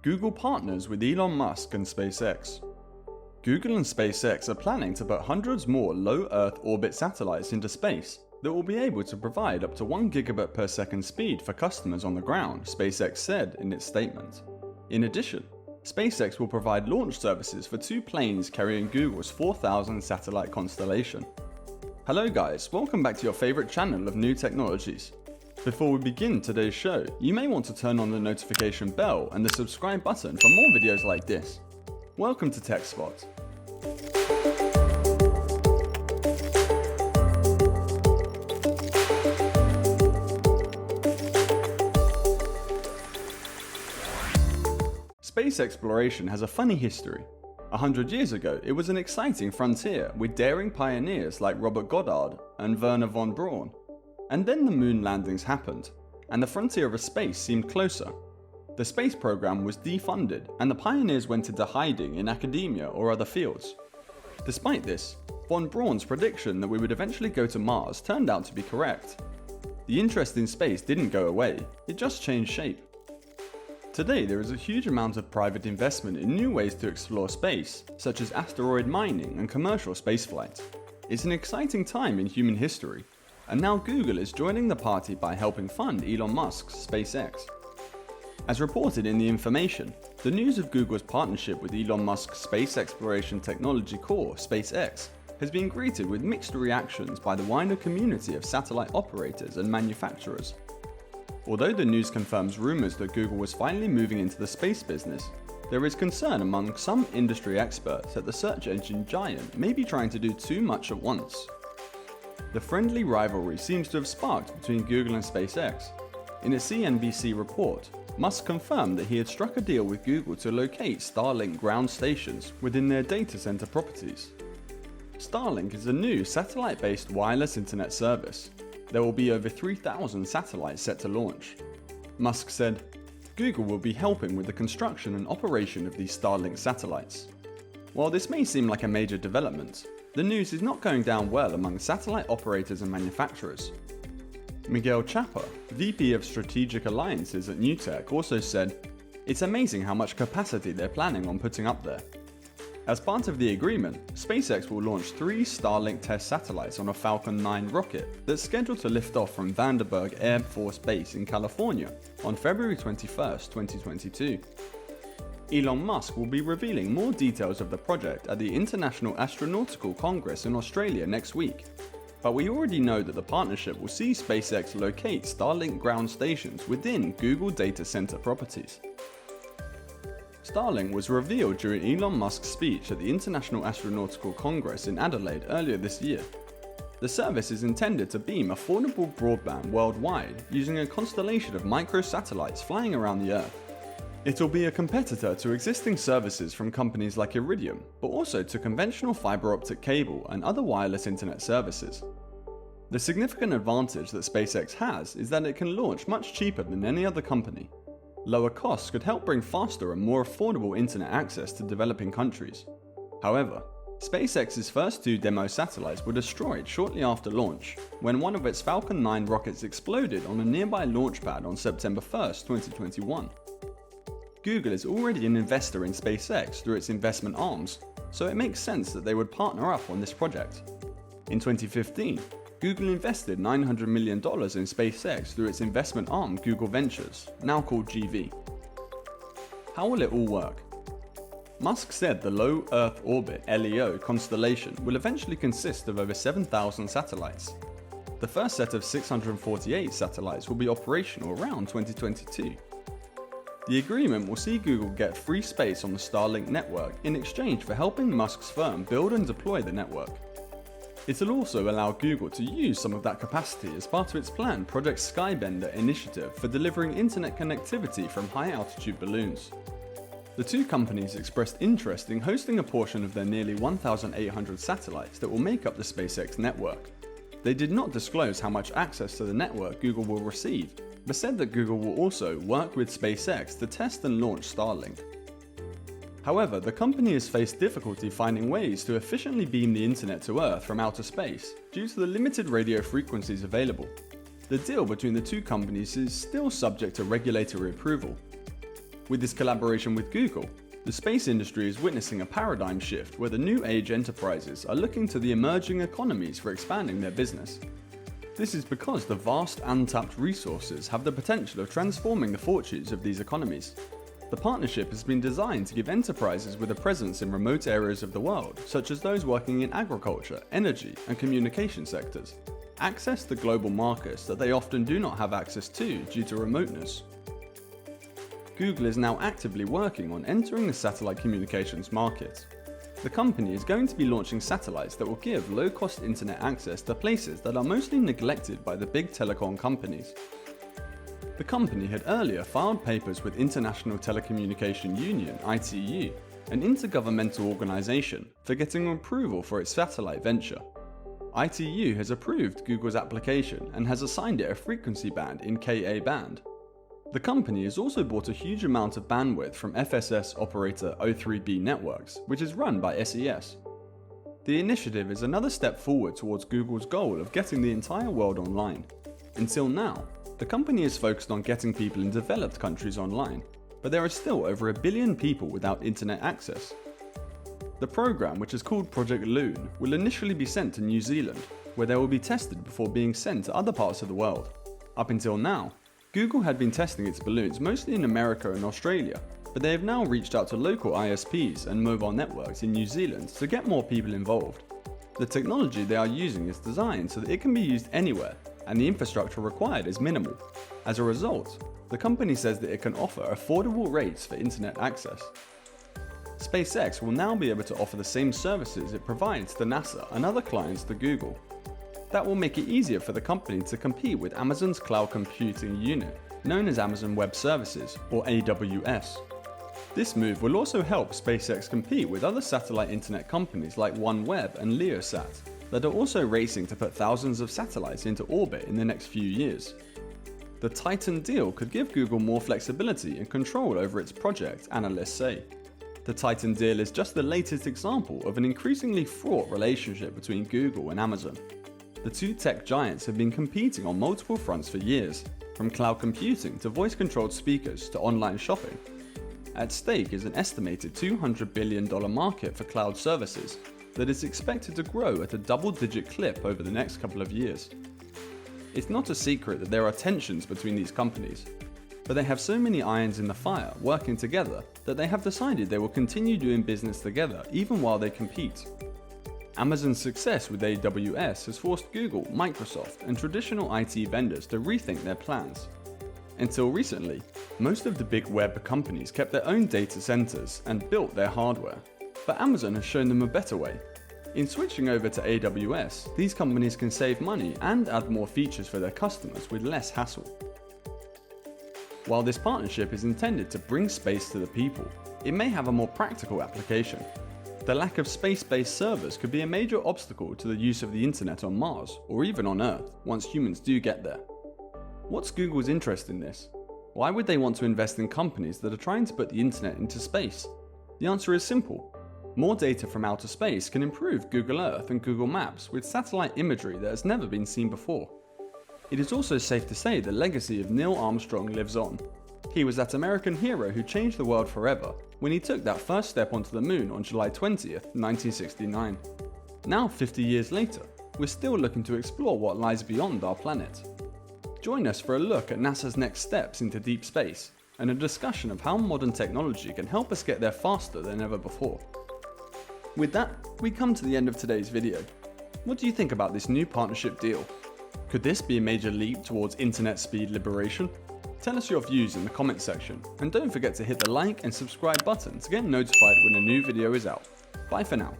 Google partners with Elon Musk and SpaceX. Google and SpaceX are planning to put hundreds more low Earth orbit satellites into space that will be able to provide up to 1 gigabit per second speed for customers on the ground, SpaceX said in its statement. In addition, SpaceX will provide launch services for 2 planes carrying Google's 4,000 satellite constellation. Hello guys, welcome back to your favorite channel of new technologies. Before we begin today's show, you may want to turn on the notification bell and the subscribe button for more videos like this. Welcome to TechSpot. Space exploration has a funny history. 100 years ago, it was an exciting frontier with daring pioneers like Robert Goddard and Wernher von Braun. And then the moon landings happened, and the frontier of space seemed closer. The space program was defunded, and the pioneers went into hiding in academia or other fields. Despite this, von Braun's prediction that we would eventually go to Mars turned out to be correct. The interest in space didn't go away, it just changed shape. Today there is a huge amount of private investment in new ways to explore space, such as asteroid mining and commercial spaceflight. It's an exciting time in human history, and now Google is joining the party by helping fund Elon Musk's SpaceX. As reported in The Information, the news of Google's partnership with Elon Musk's space exploration technology core, SpaceX, has been greeted with mixed reactions by the wider community of satellite operators and manufacturers. Although the news confirms rumors that Google was finally moving into the space business, there is concern among some industry experts that the search engine giant may be trying to do too much at once. The friendly rivalry seems to have sparked between Google and SpaceX. In a CNBC report, Musk confirmed that he had struck a deal with Google to locate Starlink ground stations within their data center properties. Starlink is a new satellite-based wireless internet service. There will be over 3,000 satellites set to launch. Musk said, "Google will be helping with the construction and operation of these Starlink satellites." While this may seem like a major development, the news is not going down well among satellite operators and manufacturers. Miguel Chapa, VP of Strategic Alliances at NewTek, also said, "It's amazing how much capacity they're planning on putting up there." As part of the agreement, SpaceX will launch 3 Starlink test satellites on a Falcon 9 rocket that's scheduled to lift off from Vandenberg Air Force Base in California on February 21, 2022. Elon Musk will be revealing more details of the project at the International Astronautical Congress in Australia next week. But we already know that the partnership will see SpaceX locate Starlink ground stations within Google data center properties. Starlink was revealed during Elon Musk's speech at the International Astronautical Congress in Adelaide earlier this year. The service is intended to beam affordable broadband worldwide using a constellation of microsatellites flying around the Earth. It'll be a competitor to existing services from companies like Iridium, but also to conventional fiber optic cable and other wireless internet services. The significant advantage that SpaceX has is that it can launch much cheaper than any other company. Lower costs could help bring faster and more affordable internet access to developing countries. However, SpaceX's first 2 demo satellites were destroyed shortly after launch, when one of its Falcon 9 rockets exploded on a nearby launch pad on September 1, 2021. Google is already an investor in SpaceX through its investment arms, so it makes sense that they would partner up on this project. In 2015, Google invested $900 million in SpaceX through its investment arm Google Ventures, now called GV. How will it all work? Musk said the Low Earth Orbit (LEO) constellation will eventually consist of over 7,000 satellites. The first set of 648 satellites will be operational around 2022. The agreement will see Google get free space on the Starlink network in exchange for helping Musk's firm build and deploy the network. It'll also allow Google to use some of that capacity as part of its planned Project Skybender initiative for delivering internet connectivity from high-altitude balloons. The 2 companies expressed interest in hosting a portion of their nearly 1,800 satellites that will make up the SpaceX network. They did not disclose how much access to the network Google will receive, but said that Google will also work with SpaceX to test and launch Starlink. However, the company has faced difficulty finding ways to efficiently beam the internet to Earth from outer space due to the limited radio frequencies available. The deal between the 2 companies is still subject to regulatory approval. With this collaboration with Google, the space industry is witnessing a paradigm shift where the new age enterprises are looking to the emerging economies for expanding their business. This is because the vast untapped resources have the potential of transforming the fortunes of these economies. The partnership has been designed to give enterprises with a presence in remote areas of the world, such as those working in agriculture, energy, and communication sectors, access to global markets that they often do not have access to due to remoteness. Google is now actively working on entering the satellite communications market. The company is going to be launching satellites that will give low-cost internet access to places that are mostly neglected by the big telecom companies. The company had earlier filed papers with International Telecommunication Union (ITU), an intergovernmental organization, for getting approval for its satellite venture. ITU has approved Google's application and has assigned it a frequency band in Ka band. The company has also bought a huge amount of bandwidth from FSS operator O3b Networks, which is run by SES. The initiative is another step forward towards Google's goal of getting the entire world online. Until now, the company is focused on getting people in developed countries online, but there are still over 1 billion people without internet access. The program, which is called Project Loon, will initially be sent to New Zealand, where they will be tested before being sent to other parts of the world. Up until now, Google had been testing its balloons mostly in America and Australia, but they have now reached out to local ISPs and mobile networks in New Zealand to get more people involved. The technology they are using is designed so that it can be used anywhere, and the infrastructure required is minimal. As a result, the company says that it can offer affordable rates for internet access. SpaceX will now be able to offer the same services it provides to NASA and other clients to Google. That will make it easier for the company to compete with Amazon's cloud computing unit, known as Amazon Web Services, or AWS. This move will also help SpaceX compete with other satellite internet companies like OneWeb and LeoSat, that are also racing to put thousands of satellites into orbit in the next few years. The Titan deal could give Google more flexibility and control over its project, analysts say. The Titan deal is just the latest example of an increasingly fraught relationship between Google and Amazon. The two tech giants have been competing on multiple fronts for years, from cloud computing to voice-controlled speakers to online shopping. At stake is an estimated $200 billion market for cloud services that is expected to grow at a double-digit clip over the next couple of years. It's not a secret that there are tensions between these companies, but they have so many irons in the fire working together that they have decided they will continue doing business together even while they compete. Amazon's success with AWS has forced Google, Microsoft, and traditional IT vendors to rethink their plans. Until recently, most of the big web companies kept their own data centers and built their hardware, but Amazon has shown them a better way. In switching over to AWS, these companies can save money and add more features for their customers with less hassle. While this partnership is intended to bring space to the people, it may have a more practical application. The lack of space-based servers could be a major obstacle to the use of the internet on Mars, or even on Earth, once humans do get there. What's Google's interest in this? Why would they want to invest in companies that are trying to put the internet into space? The answer is simple. More data from outer space can improve Google Earth and Google Maps with satellite imagery that has never been seen before. It is also safe to say the legacy of Neil Armstrong lives on. He was that American hero who changed the world forever when he took that first step onto the moon on July 20th, 1969. Now, 50 years later, we're still looking to explore what lies beyond our planet. Join us for a look at NASA's next steps into deep space and a discussion of how modern technology can help us get there faster than ever before. With that, we come to the end of today's video. What do you think about this new partnership deal? Could this be a major leap towards internet speed liberation? Tell us your views in the comment section, and don't forget to hit the like and subscribe button to get notified when a new video is out. Bye for now.